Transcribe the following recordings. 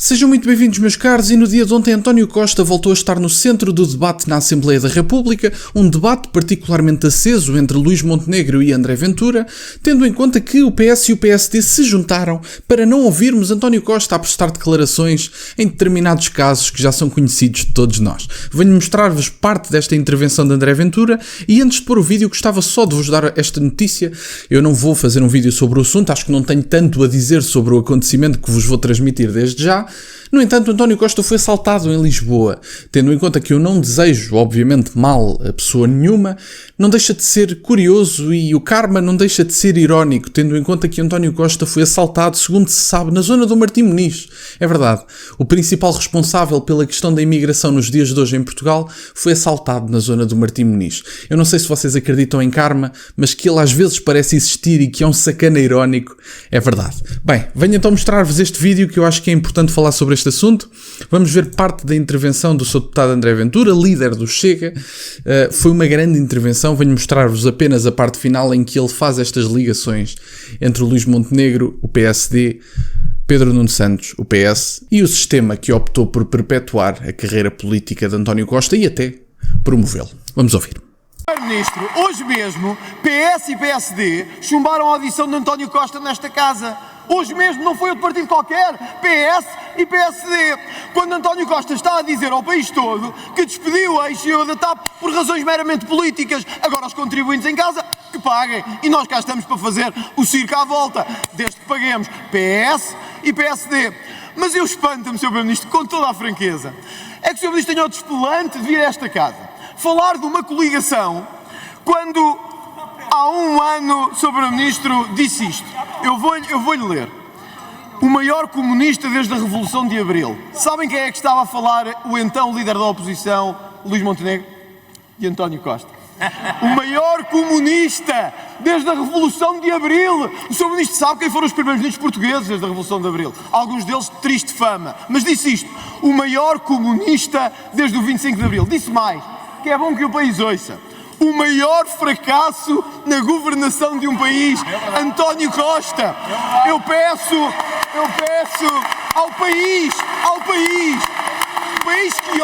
Sejam muito bem-vindos, meus caros, e no dia de ontem António Costa voltou a estar no centro do debate na Assembleia da República, um debate particularmente aceso entre Luís Montenegro e André Ventura, tendo em conta que o PS e o PSD se juntaram para não ouvirmos António Costa a prestar declarações em determinados casos que já são conhecidos de todos nós. Venho mostrar-vos parte desta intervenção de André Ventura e antes de pôr o vídeo gostava só de vos dar esta notícia. Eu não vou fazer um vídeo sobre o assunto, acho que não tenho tanto a dizer sobre o acontecimento que vos vou transmitir desde já. No entanto, António Costa foi assaltado em Lisboa. Tendo em conta que eu não desejo, obviamente, mal a pessoa nenhuma, não deixa de ser curioso e o karma não deixa de ser irónico, tendo em conta que António Costa foi assaltado, segundo se sabe, na zona do Martim Moniz. É verdade, o principal responsável pela questão da imigração nos dias de hoje em Portugal foi assaltado na zona do Martim Moniz. Eu não sei se vocês acreditam em karma, mas que ele às vezes parece existir e que é um sacana irónico, é verdade. Bem, venho então mostrar-vos este vídeo que eu acho que é importante falar sobre este assunto. Vamos ver parte da intervenção do Sr. Deputado André Ventura, líder do Chega. Foi uma grande intervenção. Venho mostrar-vos apenas a parte final em que ele faz estas ligações entre o Luís Montenegro, o PSD, Pedro Nuno Santos, o PS, e o sistema que optou por perpetuar a carreira política de António Costa e até promovê-lo. Vamos ouvir. Primeiro-Ministro, hoje mesmo, PS e PSD chumbaram a audição de António Costa nesta casa. Hoje mesmo, não foi outro partido qualquer, PS e PSD. Quando António Costa está a dizer ao país todo que despediu a ex-CEO da TAP por razões meramente políticas, agora os contribuintes em casa que paguem. E nós cá estamos para fazer o circo à volta, desde que paguemos PS e PSD. Mas eu espanto-me, Sr. Primeiro-Ministro, com toda a franqueza, é que o Sr. Ministro tenha o desplante de vir a esta casa falar de uma coligação quando há um ano o Sr. Primeiro-Ministro disse isto. Eu vou-lhe ler. O maior comunista desde a Revolução de Abril. Sabem quem é que estava a falar? O então líder da oposição, Luís Montenegro e António Costa. O maior comunista desde a Revolução de Abril. O Sr. Ministro sabe quem foram os primeiros ministros portugueses desde a Revolução de Abril. Alguns deles de triste fama. Mas disse isto. O maior comunista desde o 25 de Abril. Disse mais, que é bom que o país ouça. O maior fracasso na governação de um país, António Costa. Eu peço ao país que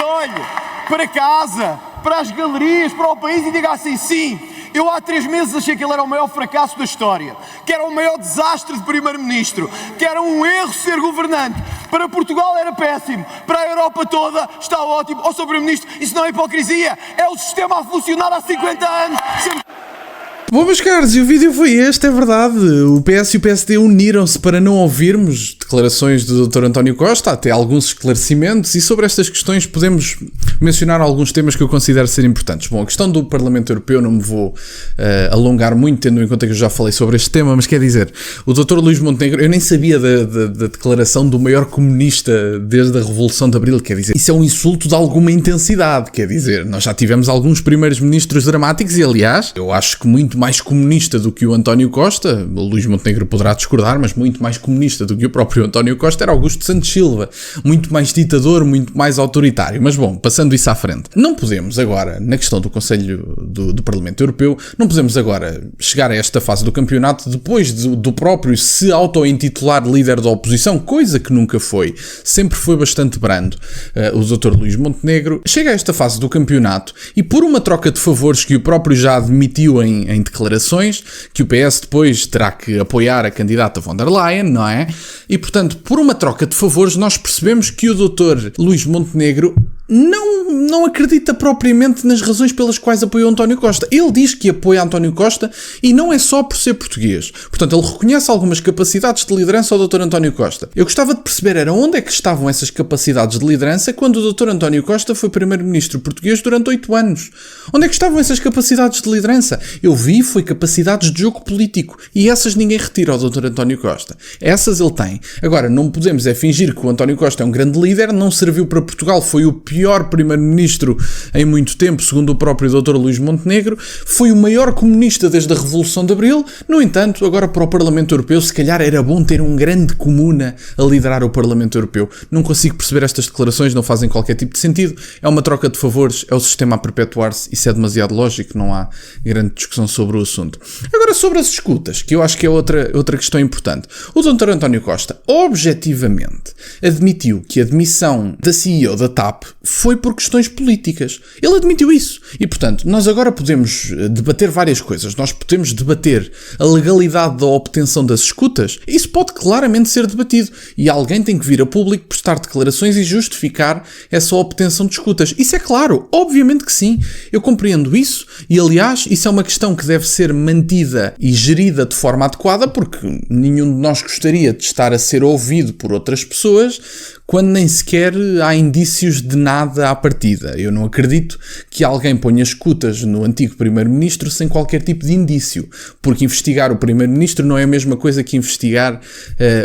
olhe para casa, para as galerias, para o país e diga assim, sim, eu há 3 meses achei que ele era o maior fracasso da história, que era o maior desastre de Primeiro-Ministro, que era um erro ser governante. Para Portugal era péssimo, para a Europa toda está ótimo. Ó, Sr. Primeiro-Ministro, isso não é hipocrisia, é o sistema a funcionar há 50 anos. Bom, meus caros, e o vídeo foi este, é verdade. O PS e o PSD uniram-se para não ouvirmos declarações do Dr. António Costa, até alguns esclarecimentos, e sobre estas questões podemos mencionar alguns temas que eu considero ser importantes. Bom, a questão do Parlamento Europeu não me vou alongar muito, tendo em conta que eu já falei sobre este tema, mas quer dizer, o Dr. Luís Montenegro, eu nem sabia da declaração do maior comunista desde a Revolução de Abril, quer dizer, isso é um insulto de alguma intensidade, quer dizer, nós já tivemos alguns primeiros ministros dramáticos e, aliás, eu acho que muito mais comunista do que o António Costa, o Luís Montenegro poderá discordar, mas muito mais comunista do que o próprio António Costa era Augusto Santos Silva, muito mais ditador, muito mais autoritário. Mas bom, passando isso à frente, não podemos agora, na questão do Conselho do Parlamento Europeu, não podemos agora chegar a esta fase do campeonato depois do próprio se auto-intitular líder da oposição, coisa que nunca foi, sempre foi bastante brando. O Dr. Luís Montenegro chega a esta fase do campeonato e por uma troca de favores que o próprio já admitiu em declarações, que o PS depois terá que apoiar a candidata von der Leyen, não é? E portanto, por uma troca de favores, nós percebemos que o Dr. Luís Montenegro não acredita propriamente nas razões pelas quais apoiou António Costa. Ele diz que apoia António Costa e não é só por ser português. Portanto, ele reconhece algumas capacidades de liderança ao Dr. António Costa. Eu gostava de perceber era onde é que estavam essas capacidades de liderança quando o Dr. António Costa foi primeiro-ministro português durante 8 anos. Onde é que estavam essas capacidades de liderança? Eu vi foi capacidades de jogo político e essas ninguém retira ao Dr. António Costa. Essas ele tem. Agora, não podemos fingir que o António Costa é um grande líder, não serviu para Portugal, foi o pior pior primeiro-ministro em muito tempo, segundo o próprio Dr. Luís Montenegro, foi o maior comunista desde a Revolução de Abril. No entanto, agora para o Parlamento Europeu, se calhar era bom ter um grande comuna a liderar o Parlamento Europeu. Não consigo perceber estas declarações, não fazem qualquer tipo de sentido. É uma troca de favores, é o sistema a perpetuar-se, isso é demasiado lógico, não há grande discussão sobre o assunto. Agora sobre as escutas, que eu acho que é outra questão importante. O Dr. António Costa, objetivamente, admitiu que a demissão da CEO da TAP foi por questões políticas. Ele admitiu isso. E, portanto, nós agora podemos debater várias coisas. Nós podemos debater a legalidade da obtenção das escutas. Isso pode claramente ser debatido. E alguém tem que vir a público prestar declarações e justificar essa obtenção de escutas. Isso é claro. Obviamente que sim. Eu compreendo isso. E, aliás, isso é uma questão que deve ser mantida e gerida de forma adequada, porque nenhum de nós gostaria de estar a ser ouvido por outras pessoas quando nem sequer há indícios de nada à partida. Eu não acredito que alguém ponha escutas no antigo primeiro-ministro sem qualquer tipo de indício, porque investigar o primeiro-ministro não é a mesma coisa que investigar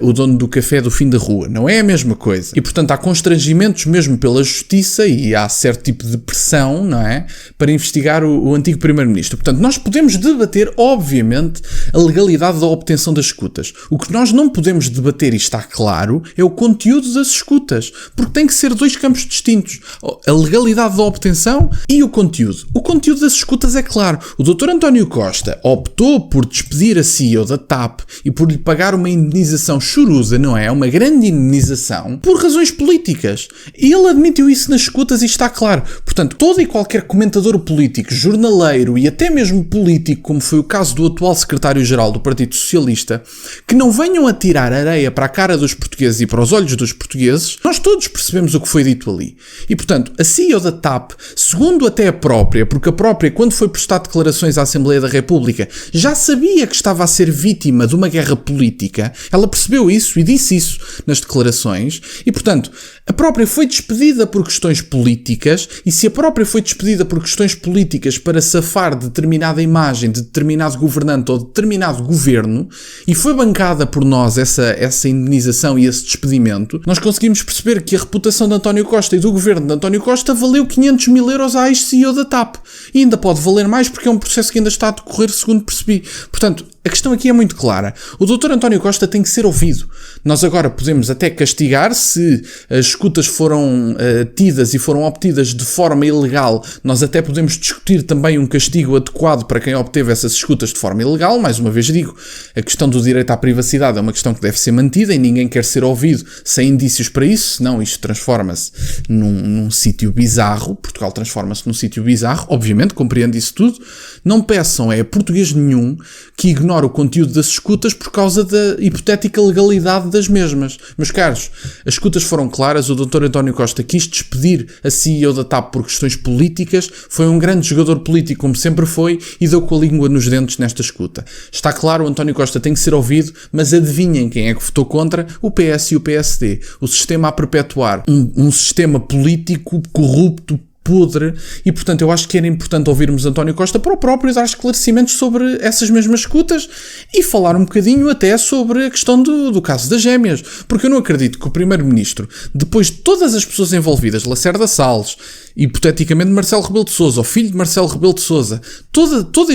o dono do café do fim da rua. Não é a mesma coisa. E, portanto, há constrangimentos mesmo pela justiça e há certo tipo de pressão, não é, para investigar o antigo primeiro-ministro. Portanto, nós podemos debater, obviamente, a legalidade da obtenção das escutas. O que nós não podemos debater, e está claro, é o conteúdo das escutas, porque tem que ser dois campos distintos. A legalidade da obtenção e o conteúdo. O conteúdo das escutas é claro. O Dr. António Costa optou por despedir a CEO da TAP e por lhe pagar uma indenização chorusa, não é? Uma grande indenização, por razões políticas. E ele admitiu isso nas escutas e está claro. Portanto, todo e qualquer comentador político, jornaleiro e até mesmo político, como foi o caso do atual secretário-geral do Partido Socialista, que não venham a tirar areia para a cara dos portugueses e para os olhos dos portugueses, nós todos percebemos o que foi dito ali. E, portanto, a CEO da TAP, segundo até a própria, porque a própria, quando foi prestar declarações à Assembleia da República, já sabia que estava a ser vítima de uma guerra política, ela percebeu isso e disse isso nas declarações, e, portanto, a própria foi despedida por questões políticas, e se a própria foi despedida por questões políticas para safar de determinada imagem, de determinado governante ou de determinado governo, e foi bancada por nós essa indenização e esse despedimento, nós conseguimos perceber que a reputação de António Costa e do governo de António Costa valeu 500 mil euros à ex-CEO da TAP. E ainda pode valer mais porque é um processo que ainda está a decorrer, segundo percebi. Portanto, a questão aqui é muito clara. O Dr. António Costa tem que ser ouvido. Nós agora podemos até castigar se as escutas foram tidas e foram obtidas de forma ilegal. Nós até podemos discutir também um castigo adequado para quem obteve essas escutas de forma ilegal. Mais uma vez digo, a questão do direito à privacidade é uma questão que deve ser mantida e ninguém quer ser ouvido sem indícios para isso, senão isto transforma-se num sítio bizarro. Portugal transforma-se num sítio bizarro. Obviamente, compreendo isso tudo. Não peçam a português nenhum que ignore o conteúdo das escutas por causa da hipotética legalidade das mesmas. Meus caros, as escutas foram claras, o Dr. António Costa quis despedir a CEO da TAP por questões políticas, foi um grande jogador político como sempre foi e deu com a língua nos dentes nesta escuta. Está claro, o António Costa tem que ser ouvido, mas adivinhem quem é que votou contra? O PS e o PSD. O sistema a perpetuar um sistema político corrupto, podre, e portanto eu acho que era importante ouvirmos António Costa para o próprio dar esclarecimentos sobre essas mesmas escutas e falar um bocadinho até sobre a questão do caso das gêmeas, porque eu não acredito que o primeiro-ministro, depois de todas as pessoas envolvidas, Lacerda Salles, hipoteticamente Marcelo Rebelo de Sousa, o filho de Marcelo Rebelo de Sousa, todos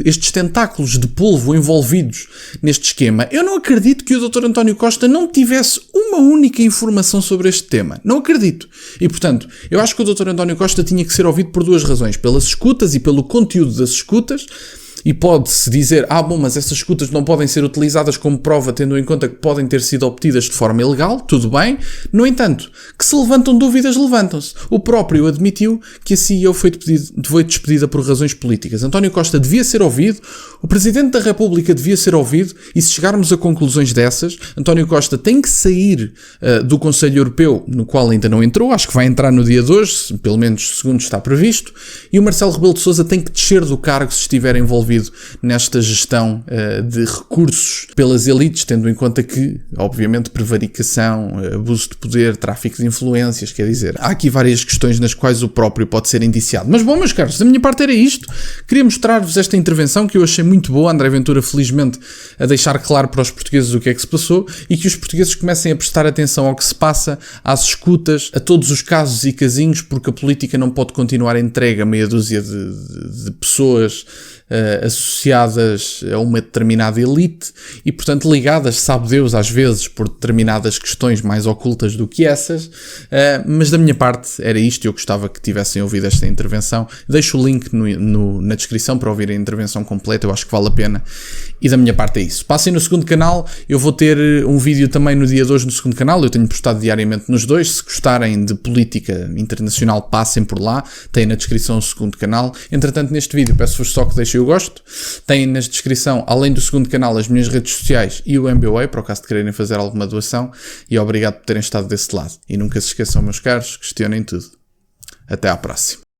estes tentáculos de polvo envolvidos neste esquema, eu não acredito que o Dr. António Costa não tivesse uma única informação sobre este tema. Não acredito. E, portanto, eu acho que o Dr. António Costa tinha que ser ouvido por duas razões. Pelas escutas e pelo conteúdo das escutas. E pode-se dizer, bom, mas essas escutas não podem ser utilizadas como prova, tendo em conta que podem ter sido obtidas de forma ilegal, tudo bem. No entanto, que se levantam dúvidas, levantam-se. O próprio admitiu que a CEO foi despedida por razões políticas. António Costa devia ser ouvido, o Presidente da República devia ser ouvido, e se chegarmos a conclusões dessas, António Costa tem que sair do Conselho Europeu, no qual ainda não entrou, acho que vai entrar no dia de hoje, pelo menos segundo está previsto, e o Marcelo Rebelo de Sousa tem que descer do cargo se estiver envolvido envolvido nesta gestão de recursos pelas elites, tendo em conta que, obviamente, prevaricação, abuso de poder, tráfico de influências, quer dizer, há aqui várias questões nas quais o próprio pode ser indiciado. Mas bom, meus caros, da minha parte era isto. Queria mostrar-vos esta intervenção que eu achei muito boa, André Ventura felizmente a deixar claro para os portugueses o que é que se passou e que os portugueses comecem a prestar atenção ao que se passa, às escutas, a todos os casos e casinhos, porque a política não pode continuar entregue a meia dúzia de pessoas associadas a uma determinada elite e, portanto, ligadas, sabe Deus, às vezes, por determinadas questões mais ocultas do que essas, mas da minha parte era isto. Eu gostava que tivessem ouvido esta intervenção. Deixo o link na descrição para ouvir a intervenção completa, eu acho que vale a pena, e da minha parte é isso. Passem no segundo canal, eu vou ter um vídeo também no dia de hoje no segundo canal, eu tenho postado diariamente nos dois. Se gostarem de política internacional, passem por lá, tem na descrição o segundo canal. Entretanto, neste vídeo peço-vos só que deixem o gosto. Tem na descrição, além do segundo canal, as minhas redes sociais e o MBWay, para o caso de quererem fazer alguma doação, e obrigado por terem estado desse lado. E nunca se esqueçam, meus caros, questionem tudo. Até à próxima.